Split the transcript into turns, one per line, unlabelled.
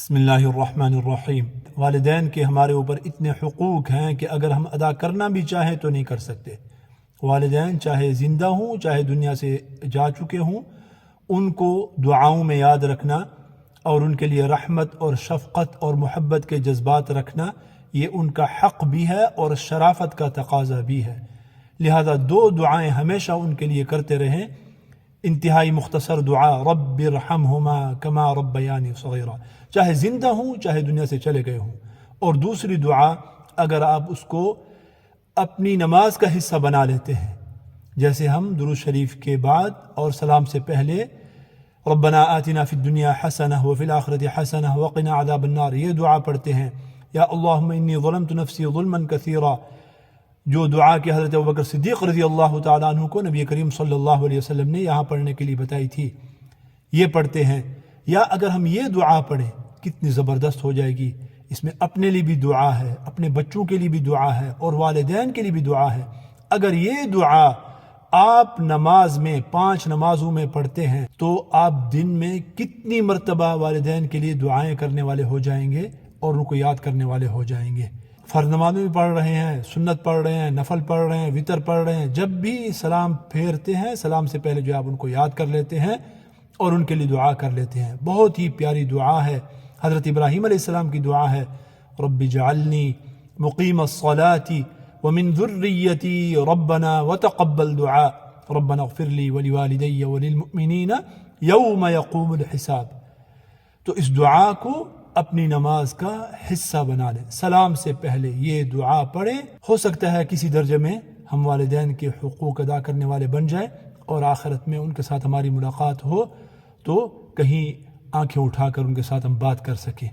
بسم اللہ الرحمن الرحیم۔ والدین کے ہمارے اوپر اتنے حقوق ہیں کہ اگر ہم ادا کرنا بھی چاہیں تو نہیں کر سکتے۔ والدین چاہے زندہ ہوں چاہے دنیا سے جا چکے ہوں، ان کو دعاؤں میں یاد رکھنا اور ان کے لیے رحمت اور شفقت اور محبت کے جذبات رکھنا، یہ ان کا حق بھی ہے اور شرافت کا تقاضا بھی ہے۔ لہذا دو دعائیں ہمیشہ ان کے لیے کرتے رہیں۔ انتہائی مختصر دعا، رب ارحمہما کما ربیانی صغیرا، چاہے زندہ ہوں چاہے دنیا سے چلے گئے ہوں۔ اور دوسری دعا، اگر آپ اس کو اپنی نماز کا حصہ بنا لیتے ہیں، جیسے ہم درود شریف کے بعد اور سلام سے پہلے ربنا آتنا فی الدنیا حسنہ وفی الآخرۃ حسنہ وقنا عذاب النار، یہ دعا پڑھتے ہیں۔ یا اللہم انی ظلمت نفسی ظلما کثیرا، جو دعا کہ حضرت ابوبکر صدیق رضی اللہ تعالیٰ عنہ کو نبی کریم صلی اللہ علیہ وسلم نے یہاں پڑھنے کے لیے بتائی تھی، یہ پڑھتے ہیں۔ یا اگر ہم یہ دعا پڑھیں کتنی زبردست ہو جائے گی، اس میں اپنے لیے بھی دعا ہے، اپنے بچوں کے لیے بھی دعا ہے اور والدین کے لیے بھی دعا ہے۔ اگر یہ دعا آپ نماز میں 5 نمازوں میں پڑھتے ہیں تو آپ دن میں کتنی مرتبہ والدین کے لیے دعائیں کرنے والے ہو جائیں گے اور ان کو یاد کرنے والے ہو جائیں گے۔ فرض نماز میں بھی پڑھ رہے ہیں، سنت پڑھ رہے ہیں، نفل پڑھ رہے ہیں، وتر پڑھ رہے ہیں، جب بھی سلام پھیرتے ہیں سلام سے پہلے جو آپ ان کو یاد کر لیتے ہیں اور ان کے لیے دعا کر لیتے ہیں۔ بہت ہی پیاری دعا ہے، حضرت ابراہیم علیہ السلام کی دعا ہے، رب اجعلنی مقیم الصلاۃ ومن ذریتی ربنا وتقبل دعاء ربنا اغفر لی ولوالدی وللمؤمنین یوم یقوم الحساب۔ تو اس دعا کو اپنی نماز کا حصہ بنا لیں، سلام سے پہلے یہ دعا پڑھیں۔ ہو سکتا ہے کسی درجے میں ہم والدین کے حقوق ادا کرنے والے بن جائیں اور آخرت میں ان کے ساتھ ہماری ملاقات ہو تو کہیں آنکھیں اٹھا کر ان کے ساتھ ہم بات کر سکیں۔